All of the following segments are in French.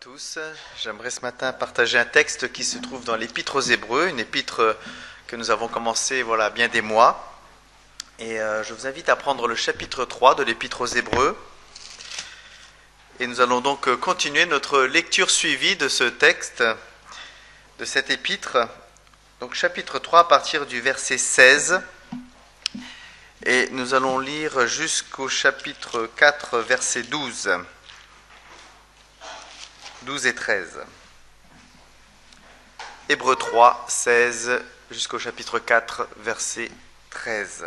Tous. J'aimerais ce matin partager un texte qui se trouve dans l'Épître aux Hébreux, une épître que nous avons commencé voilà bien des mois. Et je vous invite à prendre le chapitre 3 de l'Épître aux Hébreux. Et nous allons donc continuer notre lecture suivie de ce texte, de cette épître. Donc chapitre 3 à partir du verset 16. Et nous allons lire jusqu'au chapitre 4, verset 12. 12 et 13. Hébreux 3, 16 jusqu'au chapitre 4, verset 13.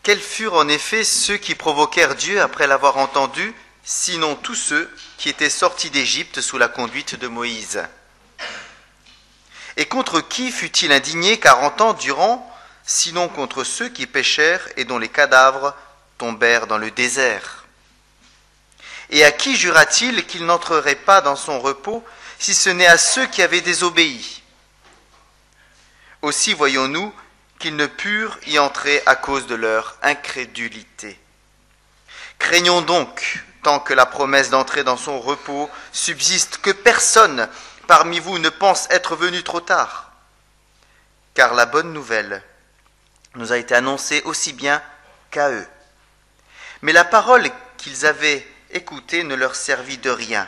Quels furent en effet ceux qui provoquèrent Dieu après l'avoir entendu, sinon tous ceux qui étaient sortis d'Égypte sous la conduite de Moïse? Et contre qui fut-il indigné 40 ans durant, sinon contre ceux qui péchèrent et dont les cadavres tombèrent dans le désert? Et à qui jura-t-il qu'il n'entrerait pas dans son repos, si ce n'est à ceux qui avaient désobéi? Aussi voyons-nous qu'ils ne purent y entrer à cause de leur incrédulité. Craignons donc, tant que la promesse d'entrer dans son repos subsiste, que personne parmi vous ne pense être venu trop tard. Car la bonne nouvelle nous a été annoncée aussi bien qu'à eux. Mais la parole qu'ils avaient écoutée ne leur servit de rien,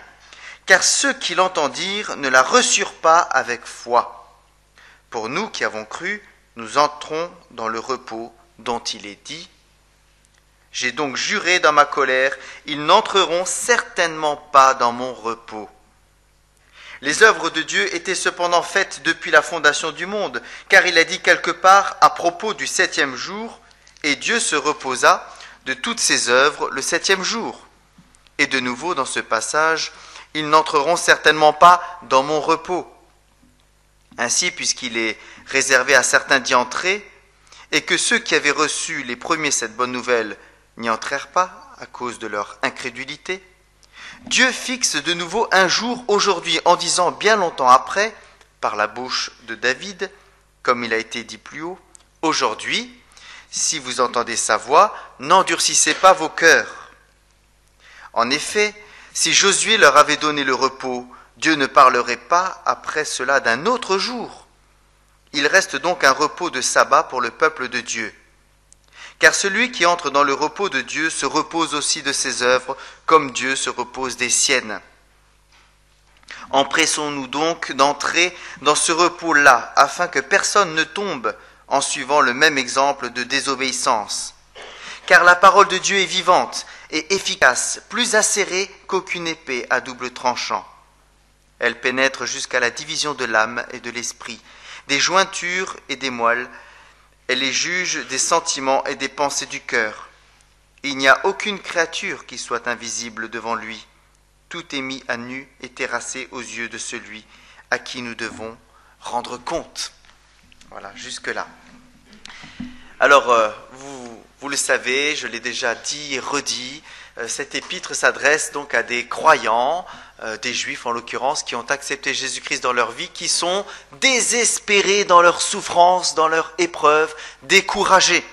car ceux qui l'entendirent ne la reçurent pas avec foi. Pour nous qui avons cru, nous entrons dans le repos dont il est dit : j'ai donc juré dans ma colère, ils n'entreront certainement pas dans mon repos. Les œuvres de Dieu étaient cependant faites depuis la fondation du monde, car il a dit quelque part à propos du 7e jour, et Dieu se reposa de toutes ses œuvres le 7e jour. Et de nouveau dans ce passage, ils n'entreront certainement pas dans mon repos. Ainsi, puisqu'il est réservé à certains d'y entrer, et que ceux qui avaient reçu les premiers cette bonne nouvelle n'y entrèrent pas à cause de leur incrédulité, Dieu fixe de nouveau un jour aujourd'hui en disant bien longtemps après, par la bouche de David, comme il a été dit plus haut, « Aujourd'hui, si vous entendez sa voix, n'endurcissez pas vos cœurs. » En effet, si Josué leur avait donné le repos, Dieu ne parlerait pas après cela d'un autre jour. Il reste donc un repos de sabbat pour le peuple de Dieu. Car celui qui entre dans le repos de Dieu se repose aussi de ses œuvres, comme Dieu se repose des siennes. Empressons-nous donc d'entrer dans ce repos-là, afin que personne ne tombe en suivant le même exemple de désobéissance. Car la parole de Dieu est vivante et efficace, plus acérée qu'aucune épée à double tranchant. Elle pénètre jusqu'à la division de l'âme et de l'esprit, des jointures et des moelles. Elle est juge des sentiments et des pensées du cœur. Il n'y a aucune créature qui soit invisible devant lui. Tout est mis à nu et terrassé aux yeux de celui à qui nous devons rendre compte. Voilà, jusque-là. Alors, vous le savez, je l'ai déjà dit et redit, cette épître s'adresse donc à des croyants, des juifs en l'occurrence, qui ont accepté Jésus-Christ dans leur vie, qui sont désespérés dans leur souffrance, dans leur épreuve, découragés.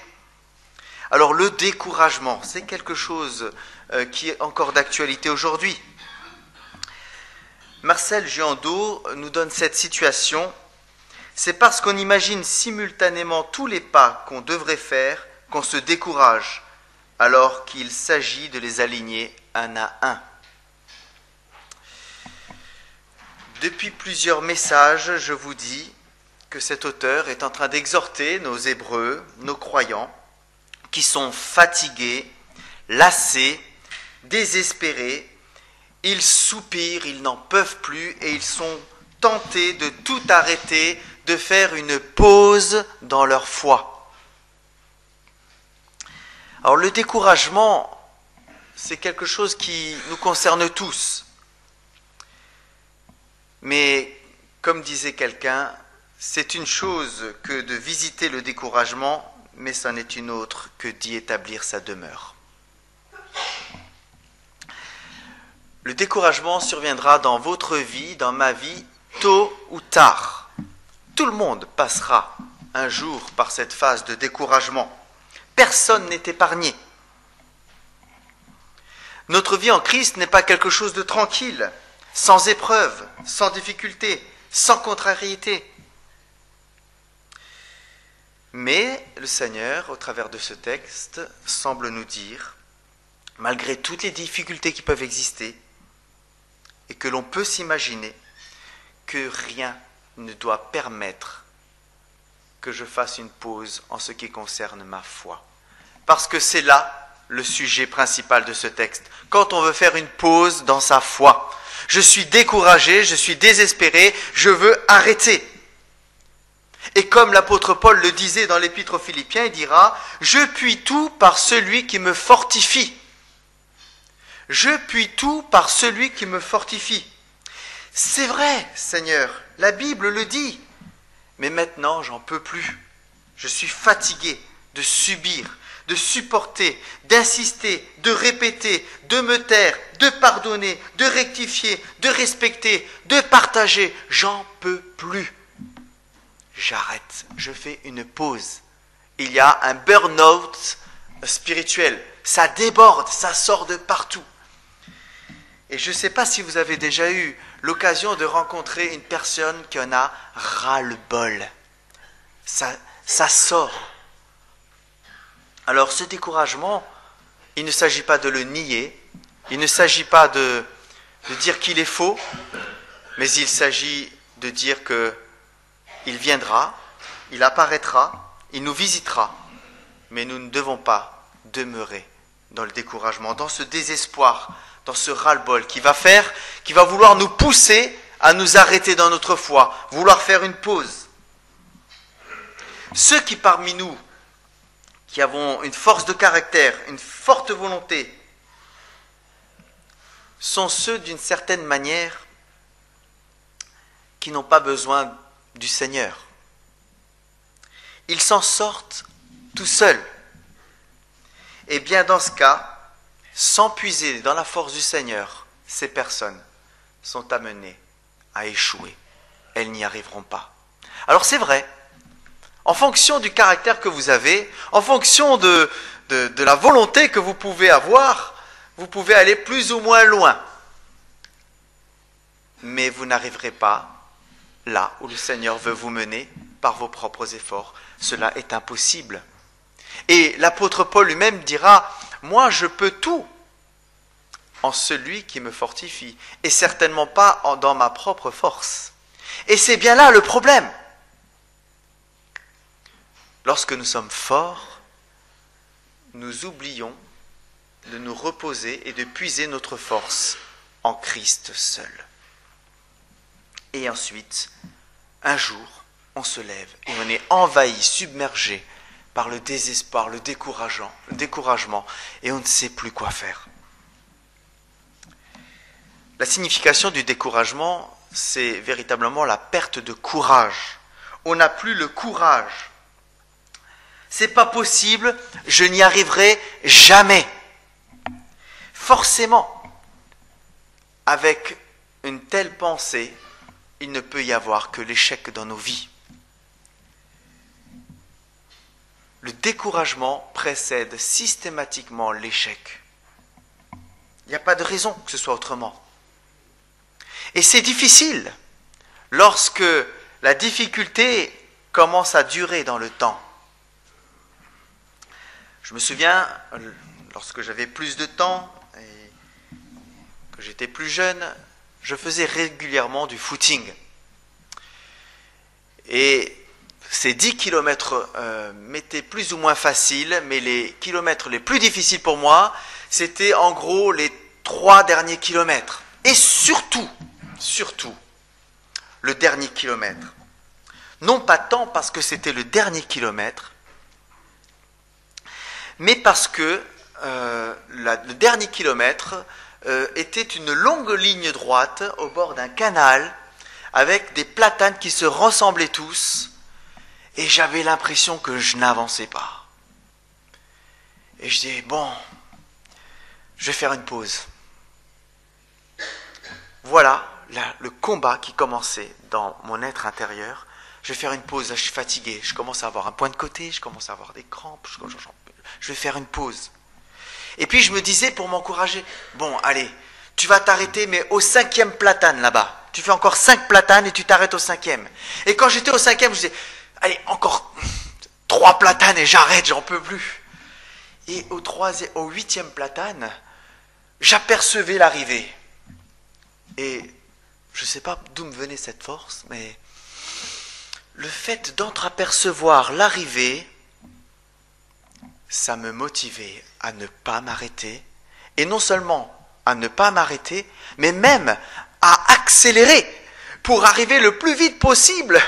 Alors le découragement, c'est quelque chose qui est encore d'actualité aujourd'hui. Marcel Juandeau nous donne cette situation. C'est parce qu'on imagine simultanément tous les pas qu'on devrait faire qu'on se décourage, alors qu'il s'agit de les aligner un à un. Depuis plusieurs messages, je vous dis que cet auteur est en train d'exhorter nos Hébreux, nos croyants, qui sont fatigués, lassés, désespérés. Ils soupirent, ils n'en peuvent plus et ils sont tentés de tout arrêter, de faire une pause dans leur foi. Alors le découragement, c'est quelque chose qui nous concerne tous. Mais comme disait quelqu'un, c'est une chose que de visiter le découragement, mais c'en est une autre que d'y établir sa demeure. Le découragement surviendra dans votre vie, dans ma vie, tôt ou tard. Tout le monde passera un jour par cette phase de découragement. Personne n'est épargné. Notre vie en Christ n'est pas quelque chose de tranquille, sans épreuve, sans difficulté, sans contrariété. Mais le Seigneur, au travers de ce texte, semble nous dire, malgré toutes les difficultés qui peuvent exister, et que l'on peut s'imaginer, que rien ne doit permettre que je fasse une pause en ce qui concerne ma foi. Parce que c'est là le sujet principal de ce texte. Quand on veut faire une pause dans sa foi, je suis découragé, je suis désespéré, je veux arrêter. Et comme l'apôtre Paul le disait dans l'épître aux Philippiens, il dira « Je puis tout par celui qui me fortifie ». Je puis tout par celui qui me fortifie. C'est vrai, Seigneur, la Bible le dit. Mais maintenant, j'en peux plus. Je suis fatigué de subir, de supporter, d'insister, de répéter, de me taire, de pardonner, de rectifier, de respecter, de partager. J'en peux plus. J'arrête, je fais une pause. Il y a un burn-out spirituel. Ça déborde, ça sort de partout. Et je ne sais pas si vous avez déjà eu l'occasion de rencontrer une personne qui en a ras-le-bol. Ça sort. Alors ce découragement, il ne s'agit pas de le nier, il ne s'agit pas de dire qu'il est faux, mais il s'agit de dire qu'il viendra, il apparaîtra, il nous visitera, mais nous ne devons pas demeurer dans le découragement, dans ce désespoir, dans ce ras-le-bol qui va vouloir nous pousser à nous arrêter dans notre foi, vouloir faire une pause. Ceux qui parmi nous, qui avons une force de caractère, une forte volonté, sont ceux d'une certaine manière qui n'ont pas besoin du Seigneur. Ils s'en sortent tout seuls. Et bien dans ce cas, sans puiser dans la force du Seigneur, ces personnes sont amenées à échouer. Elles n'y arriveront pas. Alors c'est vrai, en fonction du caractère que vous avez, en fonction de la volonté que vous pouvez avoir, vous pouvez aller plus ou moins loin. Mais vous n'arriverez pas là où le Seigneur veut vous mener par vos propres efforts. Cela est impossible. Et l'apôtre Paul lui-même dira « Moi, je peux tout en celui qui me fortifie, et certainement pas dans ma propre force. » Et c'est bien là le problème. Lorsque nous sommes forts, nous oublions de nous reposer et de puiser notre force en Christ seul. Et ensuite, un jour, on se lève et on est envahi, submergé par le désespoir, le découragement, et on ne sait plus quoi faire. La signification du découragement, c'est véritablement la perte de courage. On n'a plus le courage. C'est pas possible, je n'y arriverai jamais. Forcément, avec une telle pensée, il ne peut y avoir que l'échec dans nos vies. Le découragement précède systématiquement l'échec. Il n'y a pas de raison que ce soit autrement. Et c'est difficile lorsque la difficulté commence à durer dans le temps. Je me souviens, lorsque j'avais plus de temps et que j'étais plus jeune, je faisais régulièrement du footing. Et ces 10 kilomètres m'étaient plus ou moins faciles, mais les kilomètres les plus difficiles pour moi, c'était en gros les 3 derniers kilomètres. Et surtout, le dernier kilomètre. Non pas tant parce que c'était le dernier kilomètre, mais parce que le dernier kilomètre était une longue ligne droite au bord d'un canal avec des platanes qui se ressemblaient tous, et j'avais l'impression que je n'avançais pas. Et je dis, bon, je vais faire une pause. Voilà le combat qui commençait dans mon être intérieur. Je vais faire une pause, là, je suis fatigué, je commence à avoir un point de côté, je commence à avoir des crampes, je vais faire une pause. Et puis je me disais pour m'encourager, bon allez, tu vas t'arrêter mais au 5e platane là-bas. Tu fais encore 5 platanes et tu t'arrêtes au 5e. Et quand j'étais au 5e, je disais, allez, encore 3 platanes et j'arrête, j'en peux plus. Et au 8e platane, j'apercevais l'arrivée. Et je ne sais pas d'où me venait cette force, mais le fait d'entreapercevoir l'arrivée, ça me motivait à ne pas m'arrêter. Et non seulement à ne pas m'arrêter, mais même à accélérer pour arriver le plus vite possible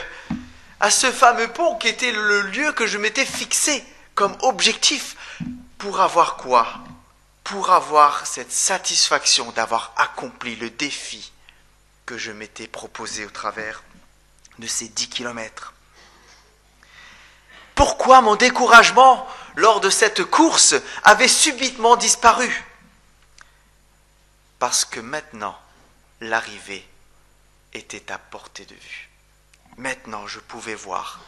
à ce fameux pont qui était le lieu que je m'étais fixé comme objectif. Pour avoir quoi? Pour avoir cette satisfaction d'avoir accompli le défi que je m'étais proposé au travers de ces 10 kilomètres. Pourquoi mon découragement lors de cette course avait subitement disparu? Parce que maintenant, l'arrivée était à portée de vue. Maintenant, je pouvais voir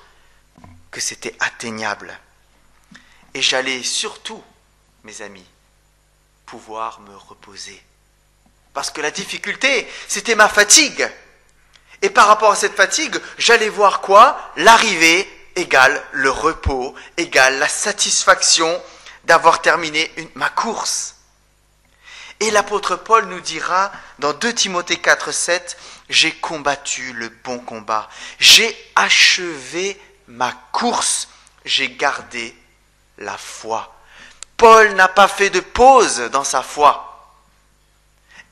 que c'était atteignable. Et j'allais surtout, mes amis, pouvoir me reposer. Parce que la difficulté, c'était ma fatigue. Et par rapport à cette fatigue, j'allais voir quoi? L'arrivée égale le repos, égale la satisfaction d'avoir terminé ma course. Et l'apôtre Paul nous dira dans 2 Timothée 4, 7, « J'ai combattu le bon combat, j'ai achevé ma course, j'ai gardé la foi. » Paul n'a pas fait de pause dans sa foi.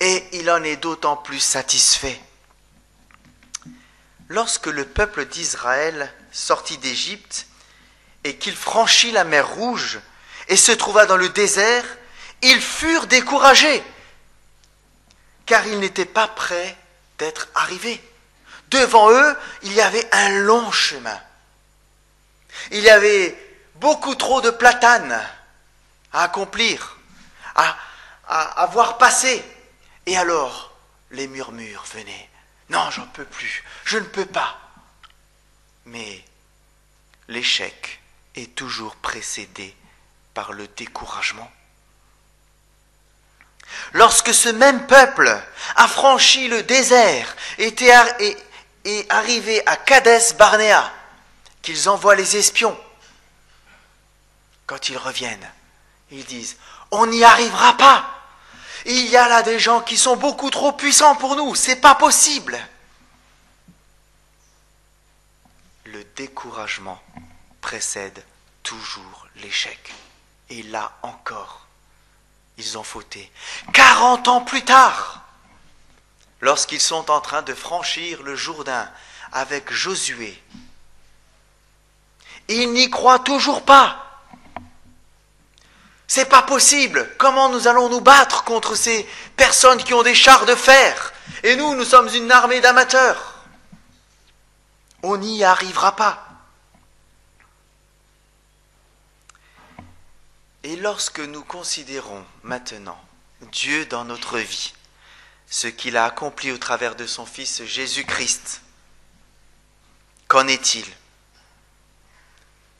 Et il en est d'autant plus satisfait. Lorsque le peuple d'Israël sortit d'Égypte et qu'il franchit la mer Rouge et se trouva dans le désert, ils furent découragés, car ils n'étaient pas prêts d'être arrivés. Devant eux, il y avait un long chemin. Il y avait beaucoup trop de platanes à accomplir, à voir passer. Et alors, les murmures venaient. Non, j'en peux plus, je ne peux pas. Mais l'échec est toujours précédé par le découragement. Lorsque ce même peuple a franchi le désert et arrivé à Kadès Barnéa, qu'ils envoient les espions, quand ils reviennent, ils disent « On n'y arrivera pas. Il y a là des gens qui sont beaucoup trop puissants pour nous, c'est pas possible. » Le découragement précède toujours l'échec. Et là encore, ils ont fauté. 40 ans plus tard, lorsqu'ils sont en train de franchir le Jourdain avec Josué, ils n'y croient toujours pas. C'est pas possible. Comment nous allons nous battre contre ces personnes qui ont des chars de fer? Et nous sommes une armée d'amateurs. On n'y arrivera pas. Et lorsque nous considérons maintenant Dieu dans notre vie, ce qu'il a accompli au travers de son Fils Jésus-Christ, qu'en est-il?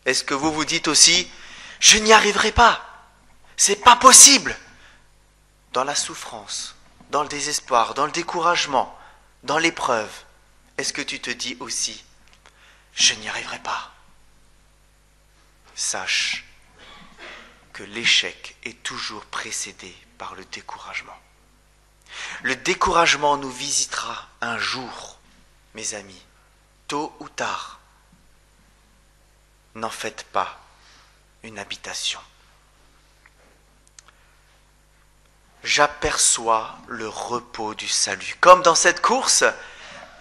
Est-ce que vous vous dites aussi, je n'y arriverai pas, c'est pas possible? Dans la souffrance, dans le désespoir, dans le découragement, dans l'épreuve, est-ce que tu te dis aussi, je n'y arriverai pas? Sache que l'échec est toujours précédé par le découragement. Le découragement nous visitera un jour, mes amis, tôt ou tard. N'en faites pas une habitation. J'aperçois le repos du salut. Comme dans cette course,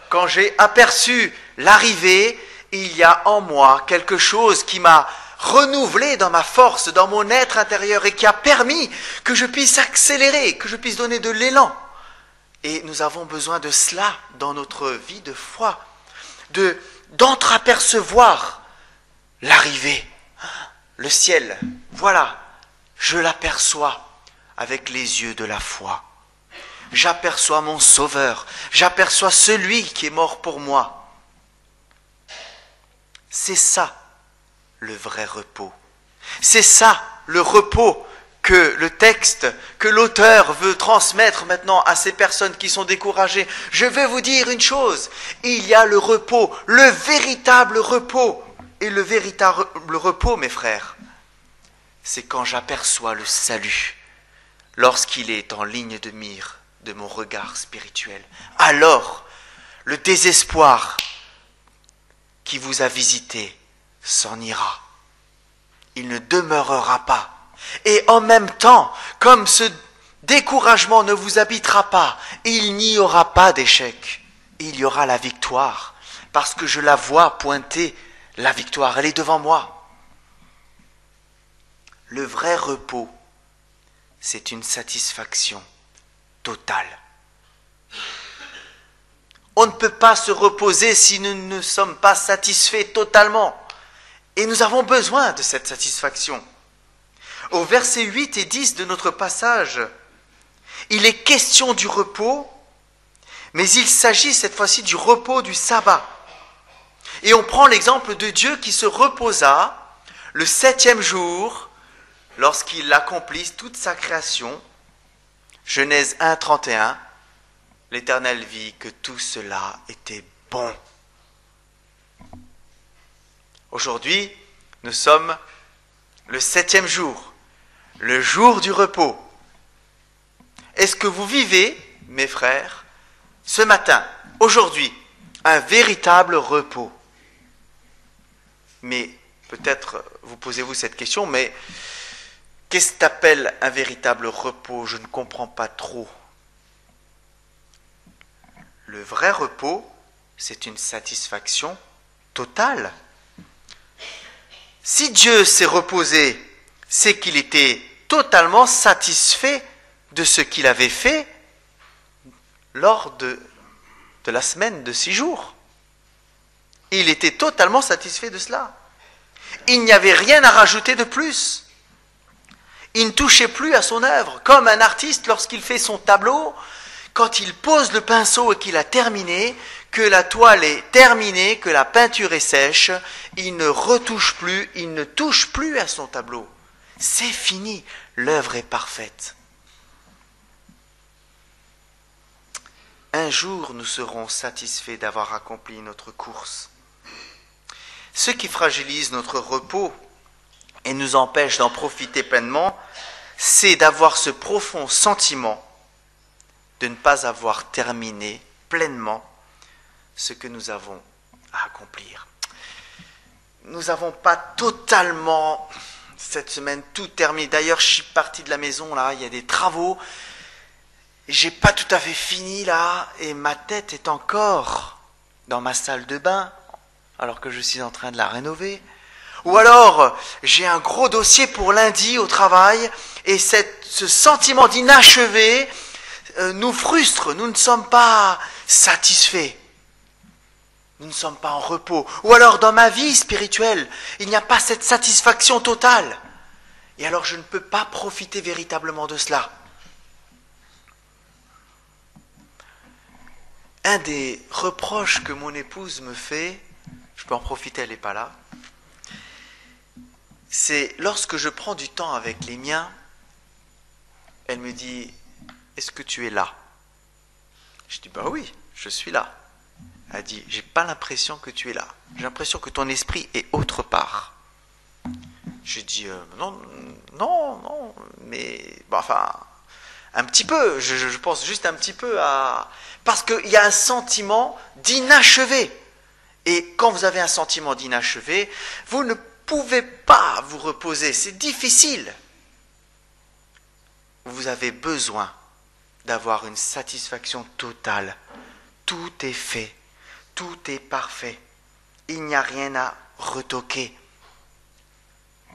quand j'ai aperçu l'arrivée, il y a en moi quelque chose qui m'a renouvelé dans ma force, dans mon être intérieur et qui a permis que je puisse accélérer, que je puisse donner de l'élan. Et nous avons besoin de cela dans notre vie de foi, d'entreapercevoir l'arrivée, le ciel. Voilà, je l'aperçois avec les yeux de la foi. J'aperçois mon Sauveur, j'aperçois celui qui est mort pour moi. C'est ça le vrai repos. C'est ça le repos que le texte, que l'auteur veut transmettre maintenant à ces personnes qui sont découragées. Je vais vous dire une chose, il y a le repos, le véritable repos. Et le véritable repos, mes frères, c'est quand j'aperçois le salut, lorsqu'il est en ligne de mire de mon regard spirituel. Alors, le désespoir qui vous a visité s'en ira. Il ne demeurera pas. Et en même temps, comme ce découragement ne vous habitera pas, il n'y aura pas d'échec. Il y aura la victoire, parce que je la vois pointer, la victoire, elle est devant moi. Le vrai repos, c'est une satisfaction totale. On ne peut pas se reposer si nous ne sommes pas satisfaits totalement. Et nous avons besoin de cette satisfaction. Au verset 8 et 10 de notre passage, il est question du repos, mais il s'agit cette fois-ci du repos du sabbat. Et on prend l'exemple de Dieu qui se reposa le 7e jour lorsqu'il accomplit toute sa création. Genèse 1, 31, l'Éternel vit que tout cela était bon. Aujourd'hui, nous sommes le 7e jour, le jour du repos. Est-ce que vous vivez, mes frères, ce matin, aujourd'hui, un véritable repos? Mais peut-être vous posez-vous cette question, mais qu'est-ce que t'appelles un véritable repos? Je ne comprends pas trop. Le vrai repos, c'est une satisfaction totale. Si Dieu s'est reposé, c'est qu'il était totalement satisfait de ce qu'il avait fait lors de la semaine de 6 jours. Il était totalement satisfait de cela. Il n'y avait rien à rajouter de plus. Il ne touchait plus à son œuvre. Comme un artiste, lorsqu'il fait son tableau, quand il pose le pinceau et qu'il a terminé, que la toile est terminée, que la peinture est sèche, il ne retouche plus, il ne touche plus à son tableau. C'est fini, l'œuvre est parfaite. Un jour, nous serons satisfaits d'avoir accompli notre course. Ce qui fragilise notre repos et nous empêche d'en profiter pleinement, c'est d'avoir ce profond sentiment de ne pas avoir terminé pleinement ce que nous avons à accomplir. Nous n'avons pas totalement, cette semaine, tout terminé. D'ailleurs, je suis parti de la maison, là, il y a des travaux. J'ai pas tout à fait fini, là, et ma tête est encore dans ma salle de bain, alors que je suis en train de la rénover. Ou alors, j'ai un gros dossier pour lundi au travail, et ce sentiment d'inachevé nous frustre, nous ne sommes pas satisfaits. Nous ne sommes pas en repos. Ou alors, dans ma vie spirituelle, il n'y a pas cette satisfaction totale. Et alors, je ne peux pas profiter véritablement de cela. Un des reproches que mon épouse me fait, je peux en profiter, elle n'est pas là, c'est lorsque je prends du temps avec les miens, elle me dit « Est-ce que tu es là ?» Je dis « Bah oui, je suis là. » Elle dit « J'ai pas l'impression que tu es là. J'ai l'impression que ton esprit est autre part. » Je dis « Non, mais bon, enfin, un petit peu, je pense juste un petit peu à... » Parce qu'il y a un sentiment d'inachevé. Et quand vous avez un sentiment d'inachevé, vous ne pouvez pas vous reposer, c'est difficile. Vous avez besoin d'avoir une satisfaction totale. Tout est fait, tout est parfait. Il n'y a rien à retoquer.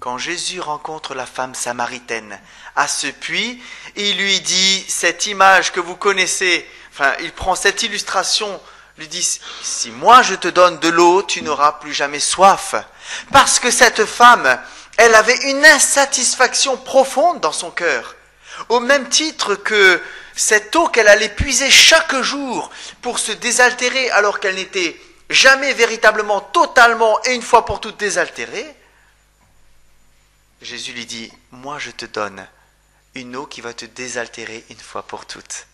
Quand Jésus rencontre la femme samaritaine à ce puits, il lui dit cette image que vous connaissez, enfin, il prend cette illustration, lui dit « Si moi je te donne de l'eau, tu n'auras plus jamais soif. » Parce que cette femme, elle avait une insatisfaction profonde dans son cœur. Au même titre que cette eau qu'elle allait puiser chaque jour pour se désaltérer alors qu'elle n'était jamais véritablement, totalement et une fois pour toutes désaltérée, Jésus lui dit « Moi je te donne Une eau qui va te désaltérer une fois pour toutes.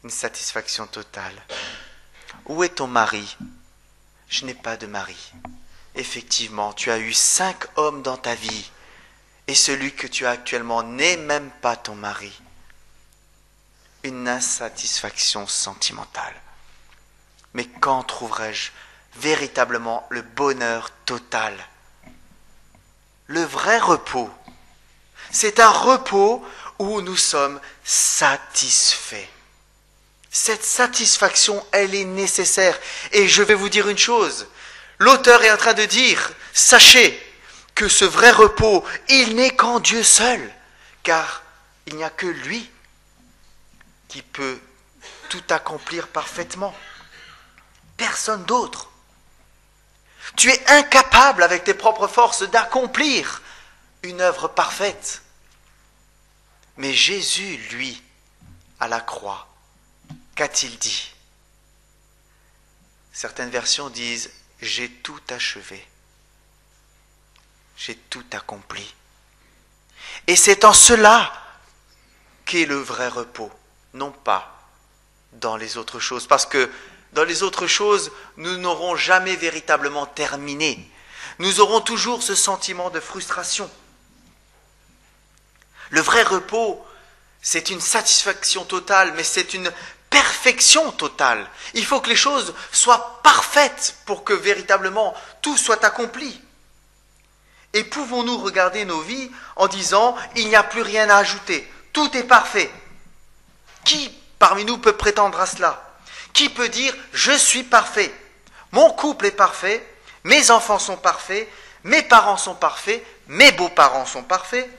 Une satisfaction totale. Où est ton mari? Je n'ai pas de mari. Effectivement, tu as eu 5 hommes dans ta vie. Et celui que tu as actuellement n'est même pas ton mari. Une insatisfaction sentimentale. Mais quand trouverai-je véritablement le bonheur total? Le vrai repos, c'est un repos où nous sommes satisfaits. Cette satisfaction, elle est nécessaire. Et je vais vous dire une chose, l'auteur est en train de dire, sachez que ce vrai repos, il n'est qu'en Dieu seul, car il n'y a que lui qui peut tout accomplir parfaitement. Personne d'autre. Tu es incapable avec tes propres forces d'accomplir une œuvre parfaite. Mais Jésus, lui, à la croix, qu'a-t-il dit? Certaines versions disent « J'ai tout achevé. J'ai tout accompli. » Et c'est en cela qu'est le vrai repos, non pas dans les autres choses. Parce que dans les autres choses, nous n'aurons jamais véritablement terminé. Nous aurons toujours ce sentiment de frustration. Le vrai repos, c'est une satisfaction totale, mais c'est une perfection totale. Il faut que les choses soient parfaites pour que véritablement tout soit accompli. Et pouvons-nous regarder nos vies en disant « il n'y a plus rien à ajouter, tout est parfait ». Qui parmi nous peut prétendre à cela? Qui peut dire « je suis parfait, mon couple est parfait, mes enfants sont parfaits, mes parents sont parfaits, mes beaux-parents sont parfaits,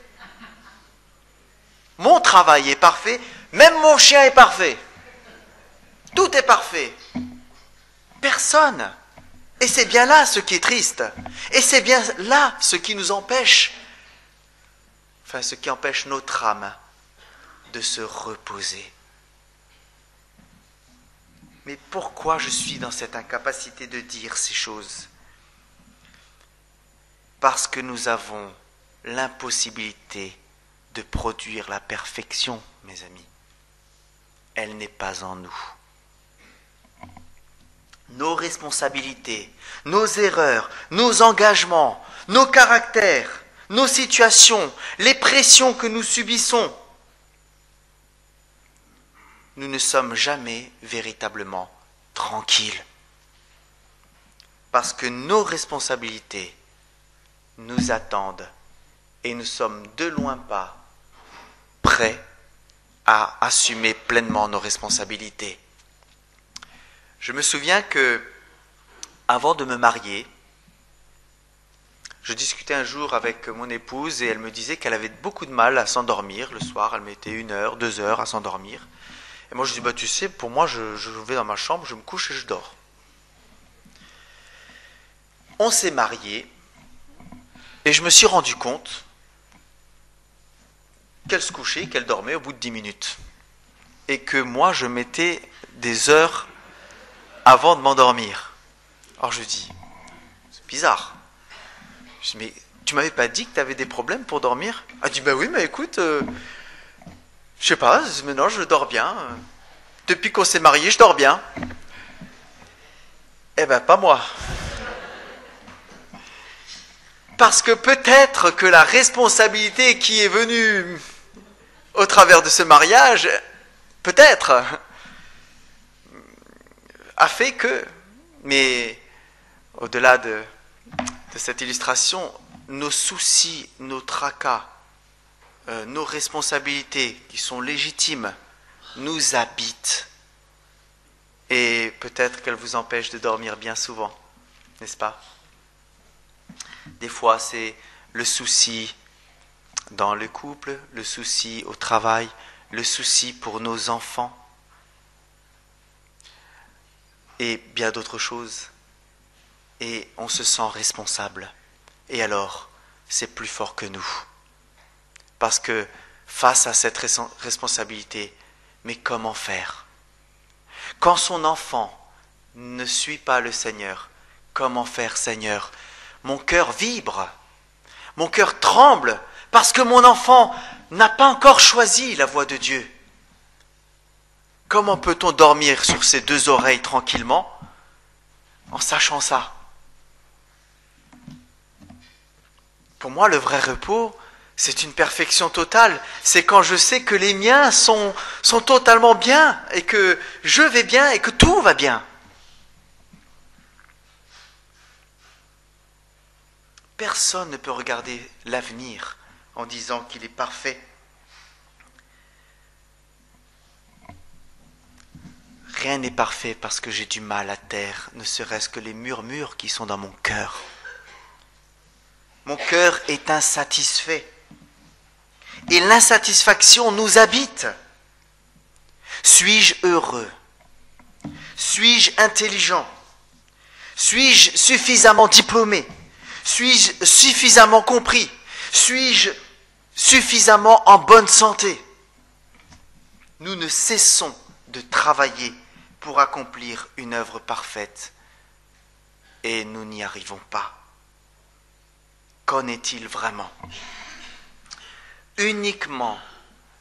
mon travail est parfait, même mon chien est parfait. Tout est parfait. » Personne. Et c'est bien là ce qui est triste. Et c'est bien là ce qui nous empêche, ce qui empêche notre âme de se reposer. Mais pourquoi je suis dans cette incapacité de dire ces choses? Parce que nous avons l'impossibilité de produire la perfection, mes amis. Elle n'est pas en nous. Nos responsabilités, nos erreurs, nos engagements, nos caractères, nos situations, les pressions que nous subissons, nous ne sommes jamais véritablement tranquilles. Parce que nos responsabilités nous attendent et nous sommes de loin pas prêts à assumer pleinement nos responsabilités. Je me souviens que, avant de me marier, je discutais un jour avec mon épouse et elle me disait qu'elle avait beaucoup de mal à s'endormir le soir. Elle mettait 1 heure, 2 heures à s'endormir. Et moi je dis, tu sais, pour moi je vais dans ma chambre, je me couche et je dors. On s'est mariés et je me suis rendu compte qu'elle se couchait, qu'elle dormait au bout de 10 minutes. Et que moi je mettais des heures avant de m'endormir. Alors je dis, c'est bizarre. Je dis, mais tu m'avais pas dit que tu avais des problèmes pour dormir? Elle dit, oui, mais écoute, je sais pas, maintenant je dors bien. Depuis qu'on s'est mariés, je dors bien. Eh ben, pas moi. Parce que peut-être que la responsabilité qui est venue au travers de ce mariage, peut-être, a fait que, mais au-delà de cette illustration, nos soucis, nos tracas, nos responsabilités qui sont légitimes, nous habitent. Et peut-être qu'elles vous empêchent de dormir bien souvent, n'est-ce pas? Des fois, c'est le souci dans le couple, le souci au travail, le souci pour nos enfants, et bien d'autres choses. Et on se sent responsable. Et alors, c'est plus fort que nous. Parce que face à cette responsabilité, mais comment faire? Quand son enfant ne suit pas le Seigneur, comment faire, Seigneur? Mon cœur vibre, mon cœur tremble, parce que mon enfant n'a pas encore choisi la voie de Dieu, comment peut-on dormir sur ses deux oreilles tranquillement en sachant ça? Pour moi, le vrai repos, c'est une perfection totale. C'est quand je sais que les miens sont totalement bien et que je vais bien et que tout va bien. Personne ne peut regarder l'avenir en disant qu'il est parfait. Rien n'est parfait parce que j'ai du mal à taire, ne serait-ce que les murmures qui sont dans mon cœur. Mon cœur est insatisfait. Et l'insatisfaction nous habite. Suis-je heureux? Suis-je intelligent? Suis-je suffisamment diplômé? Suis-je suffisamment compris? Suis-je suffisamment en bonne santé? Nous ne cessons de travailler pour accomplir une œuvre parfaite et nous n'y arrivons pas. Qu'en est-il vraiment? Uniquement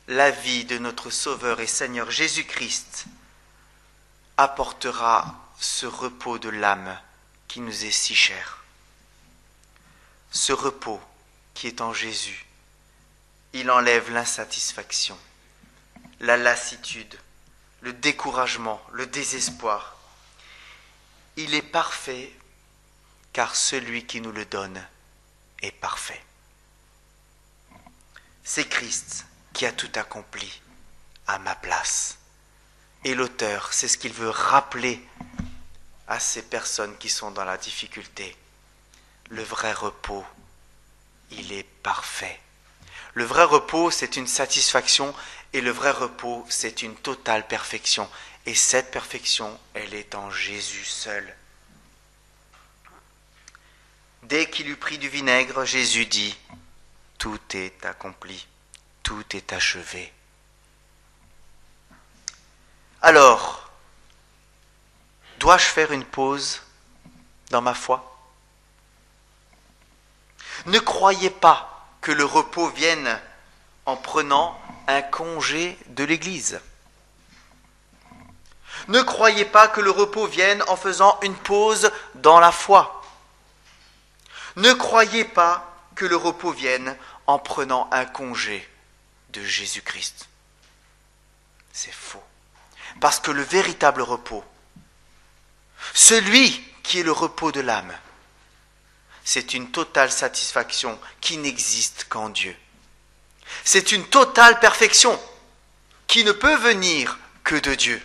la vie de notre Sauveur et Seigneur Jésus-Christ apportera ce repos de l'âme qui nous est si cher. Ce repos qui est en Jésus, il enlève l'insatisfaction, la lassitude, le découragement, le désespoir. Il est parfait car celui qui nous le donne est parfait. C'est Christ qui a tout accompli à ma place. Et l'auteur, c'est ce qu'il veut rappeler à ces personnes qui sont dans la difficulté. Le vrai repos, il est parfait. Le vrai repos, c'est une satisfaction et le vrai repos, c'est une totale perfection. Et cette perfection, elle est en Jésus seul. Dès qu'il eut pris du vinaigre, Jésus dit « Tout est accompli, tout est achevé. » Alors, dois-je faire une pause dans ma foi? Ne croyez pas que le repos vienne en prenant un congé de l'Église. Ne croyez pas que le repos vienne en faisant une pause dans la foi. Ne croyez pas que le repos vienne en prenant un congé de Jésus-Christ. C'est faux. Parce que le véritable repos, celui qui est le repos de l'âme, c'est une totale satisfaction qui n'existe qu'en Dieu. C'est une totale perfection qui ne peut venir que de Dieu.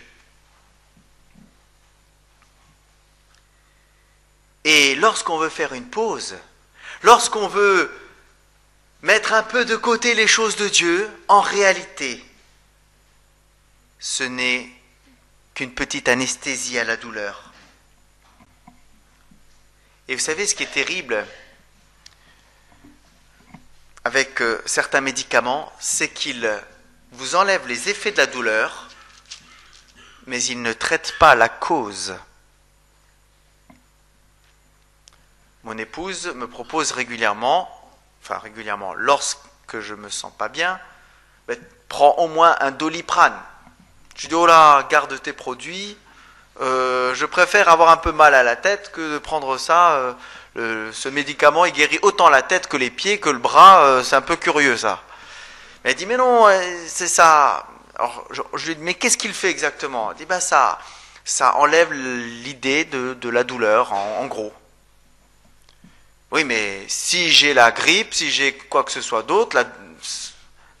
Et lorsqu'on veut faire une pause, lorsqu'on veut mettre un peu de côté les choses de Dieu, en réalité, ce n'est qu'une petite anesthésie à la douleur. Et vous savez ce qui est terrible avec certains médicaments, c'est qu'ils vous enlèvent les effets de la douleur, mais ils ne traitent pas la cause. Mon épouse me propose régulièrement, lorsque je me sens pas bien, prends au moins un Doliprane. Je dis, oh là, garde tes produits, je préfère avoir un peu mal à la tête que de prendre ça. Ce médicament, il guérit autant la tête que les pieds, que le bras, c'est un peu curieux ça. Elle dit, mais non, c'est ça. Alors, je lui dis, mais qu'est-ce qu'il fait exactement? Elle dit, ça enlève l'idée de la douleur, en gros. Oui, mais si j'ai la grippe, si j'ai quoi que ce soit d'autre,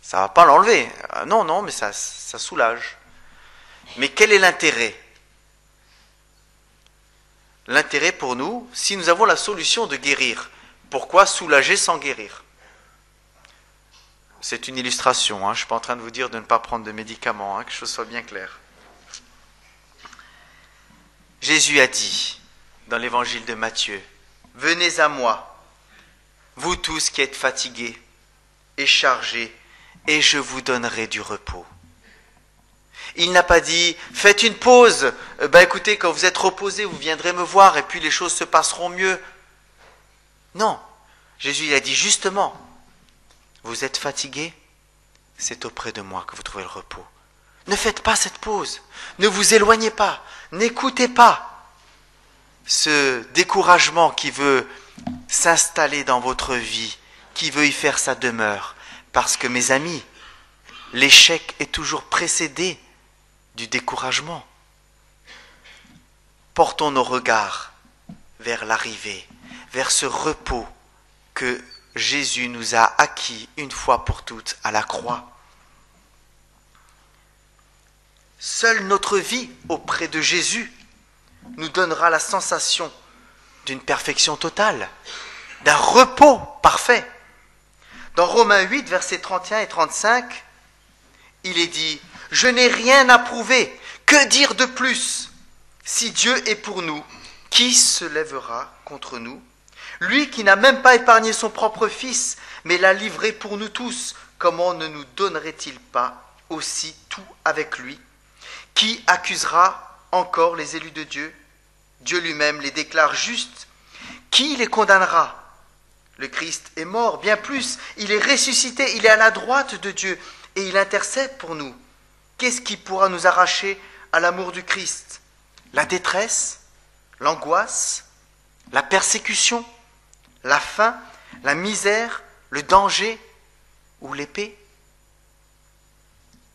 ça ne va pas l'enlever. Non, mais ça soulage. Mais quel est l'intérêt? L'intérêt pour nous, si nous avons la solution de guérir, pourquoi soulager sans guérir? C'est une illustration, je ne suis pas en train de vous dire de ne pas prendre de médicaments, que les choses soient bien claires. Jésus a dit, dans l'évangile de Matthieu, « Venez à moi, vous tous qui êtes fatigués et chargés, et je vous donnerai du repos. » Il n'a pas dit, faites une pause, écoutez, quand vous êtes reposés, vous viendrez me voir et puis les choses se passeront mieux. Non, Jésus il a dit justement, vous êtes fatigués, c'est auprès de moi que vous trouvez le repos. Ne faites pas cette pause, ne vous éloignez pas, n'écoutez pas ce découragement qui veut s'installer dans votre vie, qui veut y faire sa demeure. Parce que mes amis, l'échec est toujours précédé du découragement. Portons nos regards vers l'arrivée, vers ce repos que Jésus nous a acquis une fois pour toutes à la croix. Seule notre vie auprès de Jésus nous donnera la sensation d'une perfection totale, d'un repos parfait. Dans Romains 8, versets 31 et 35, il est dit « Je n'ai rien à prouver, que dire de plus ? Si Dieu est pour nous, qui se lèvera contre nous ? Lui qui n'a même pas épargné son propre Fils, mais l'a livré pour nous tous, comment ne nous donnerait-il pas aussi tout avec lui ? Qui accusera encore les élus de Dieu ? Dieu lui-même les déclare justes. Qui les condamnera ? Le Christ est mort, bien plus, il est ressuscité, il est à la droite de Dieu et il intercède pour nous. Qu'est-ce qui pourra nous arracher à l'amour du Christ ? La détresse, l'angoisse, la persécution, la faim, la misère, le danger ou l'épée ?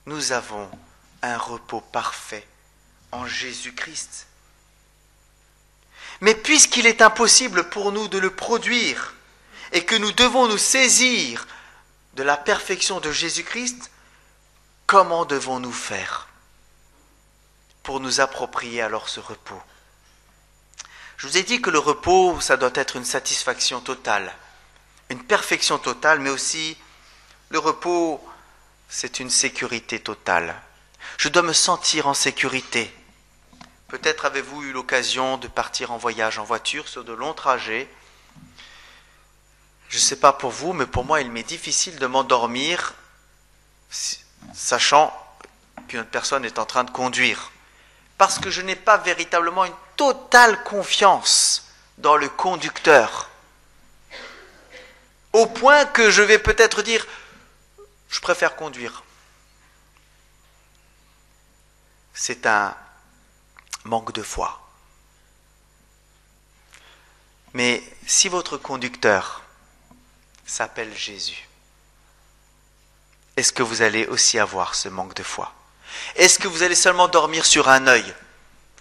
Nous avons un repos parfait en Jésus-Christ. Mais puisqu'il est impossible pour nous de le produire et que nous devons nous saisir de la perfection de Jésus-Christ, comment devons-nous faire pour nous approprier alors ce repos ? Je vous ai dit que le repos, ça doit être une satisfaction totale, une perfection totale, mais aussi le repos, c'est une sécurité totale. Je dois me sentir en sécurité. Peut-être avez-vous eu l'occasion de partir en voyage en voiture sur de longs trajets. Je ne sais pas pour vous, mais pour moi, il m'est difficile de m'endormir, sachant qu'une autre personne est en train de conduire. Parce que je n'ai pas véritablement une totale confiance dans le conducteur. Au point que je vais peut-être dire, je préfère conduire. C'est un manque de foi. Mais si votre conducteur s'appelle Jésus, est-ce que vous allez aussi avoir ce manque de foi ? Est-ce que vous allez seulement dormir sur un œil ?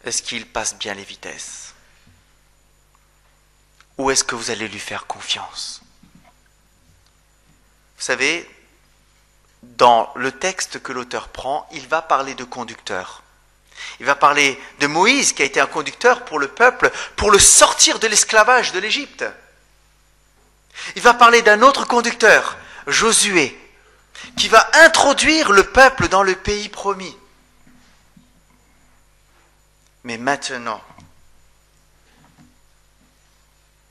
Est-ce qu'il passe bien les vitesses ? Ou est-ce que vous allez lui faire confiance ? Vous savez, dans le texte que l'auteur prend, il va parler de conducteur. Il va parler de Moïse qui a été un conducteur pour le peuple, pour le sortir de l'esclavage de l'Égypte. Il va parler d'un autre conducteur, Josué, qui va introduire le peuple dans le pays promis. Mais maintenant,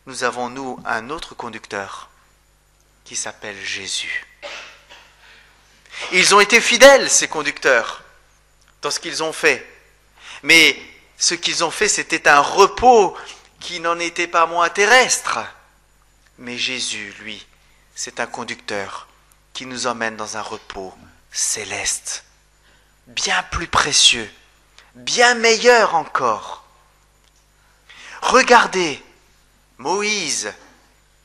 nous avons, nous, un autre conducteur qui s'appelle Jésus. Ils ont été fidèles, ces conducteurs, dans ce qu'ils ont fait. Mais ce qu'ils ont fait, c'était un repos qui n'en était pas moins terrestre. Mais Jésus, lui, c'est un conducteur qui nous emmène dans un repos céleste, bien plus précieux, bien meilleur encore. Regardez Moïse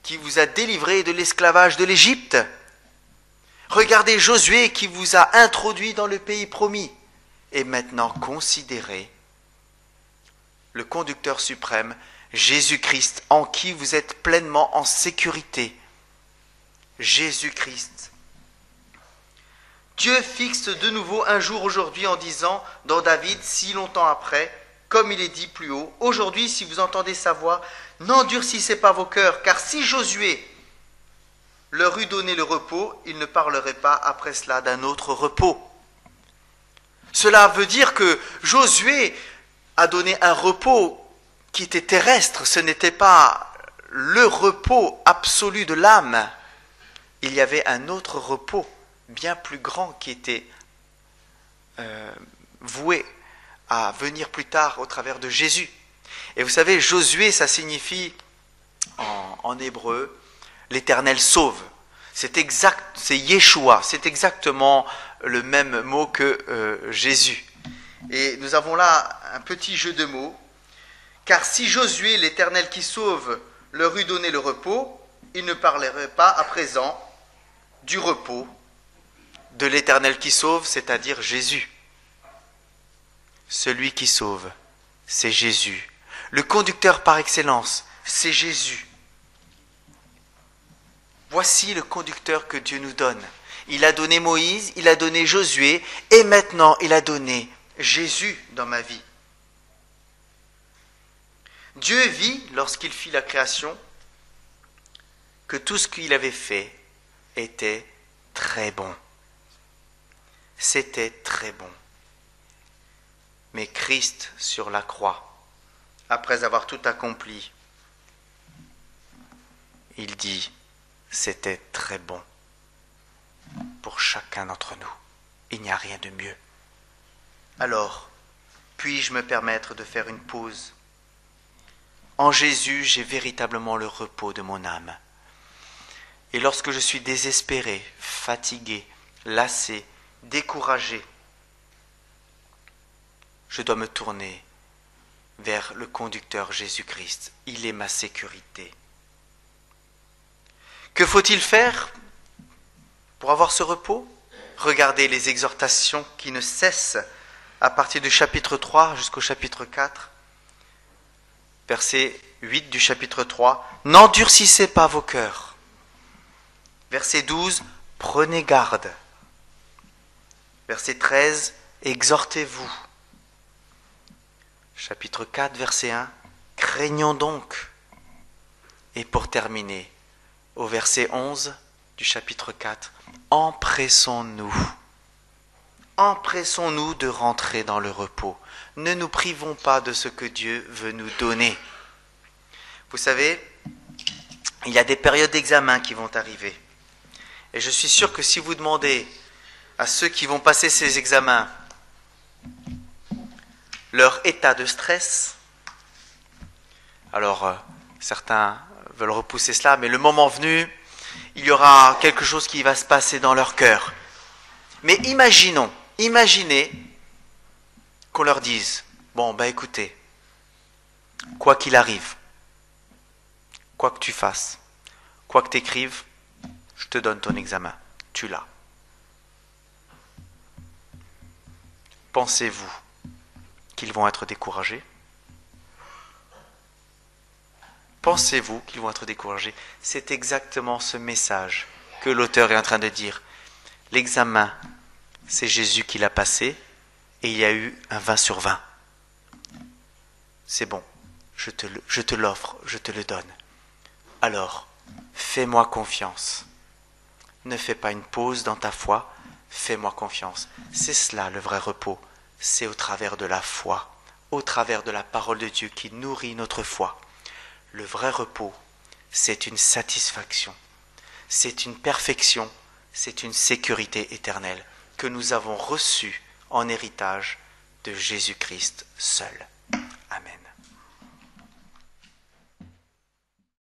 qui vous a délivré de l'esclavage de l'Égypte. Regardez Josué qui vous a introduit dans le pays promis. Et maintenant, considérez le conducteur suprême, Jésus-Christ, en qui vous êtes pleinement en sécurité. Jésus-Christ. Dieu fixe de nouveau un jour aujourd'hui en disant dans David, si longtemps après, comme il est dit plus haut, aujourd'hui, si vous entendez sa voix, n'endurcissez pas vos cœurs, car si Josué leur eût donné le repos, il ne parlerait pas après cela d'un autre repos. Cela veut dire que Josué a donné un repos qui était terrestre, ce n'était pas le repos absolu de l'âme. Il y avait un autre repos bien plus grand qui était voué à venir plus tard au travers de Jésus. Et vous savez, Josué, ça signifie en hébreu, l'Éternel sauve. C'est Yeshua, c'est exactement le même mot que Jésus. Et nous avons là un petit jeu de mots. Car si Josué, l'Éternel qui sauve, leur eût donné le repos, il ne parlerait pas à présent du repos de l'Éternel qui sauve, c'est-à-dire Jésus. Celui qui sauve, c'est Jésus. Le conducteur par excellence, c'est Jésus. Voici le conducteur que Dieu nous donne. Il a donné Moïse, il a donné Josué, et maintenant il a donné Jésus dans ma vie. Dieu vit, lorsqu'il fit la création, que tout ce qu'il avait fait était très bon. C'était très bon. Mais Christ, sur la croix, après avoir tout accompli, il dit, c'était très bon pour chacun d'entre nous. Il n'y a rien de mieux. Alors, puis-je me permettre de faire une pause ? En Jésus, j'ai véritablement le repos de mon âme. Et lorsque je suis désespéré, fatigué, lassé, découragé, je dois me tourner vers le conducteur Jésus-Christ. Il est ma sécurité. Que faut-il faire pour avoir ce repos ? Regardez les exhortations qui ne cessent à partir du chapitre 3 jusqu'au chapitre 4. Verset 8 du chapitre 3. N'endurcissez pas vos cœurs. Verset 12. Prenez garde. Verset 13. Exhortez-vous. Chapitre 4, verset 1. Craignons donc. Et pour terminer, au verset 11 du chapitre 4. Empressons-nous. Empressons-nous de rentrer dans le repos. Ne nous privons pas de ce que Dieu veut nous donner. Vous savez, il y a des périodes d'examen qui vont arriver. Et je suis sûr que si vous demandez à ceux qui vont passer ces examens leur état de stress, alors certains veulent repousser cela, mais le moment venu, il y aura quelque chose qui va se passer dans leur cœur. Mais imaginez qu'on leur dise, bon, écoutez, quoi qu'il arrive, quoi que tu fasses, quoi que tu écrives, je te donne ton examen, tu l'as. Pensez-vous qu'ils vont être découragés ? Pensez-vous qu'ils vont être découragés ? C'est exactement ce message que l'auteur est en train de dire. L'examen, c'est Jésus qui l'a passé et il y a eu un 20 sur 20. C'est bon, je te l'offre, je te le donne. Alors, fais-moi confiance. Ne fais pas une pause dans ta foi, fais-moi confiance. C'est cela le vrai repos, c'est au travers de la foi, au travers de la parole de Dieu qui nourrit notre foi. Le vrai repos, c'est une satisfaction, c'est une perfection, c'est une sécurité éternelle que nous avons reçue en héritage de Jésus-Christ seul. Amen.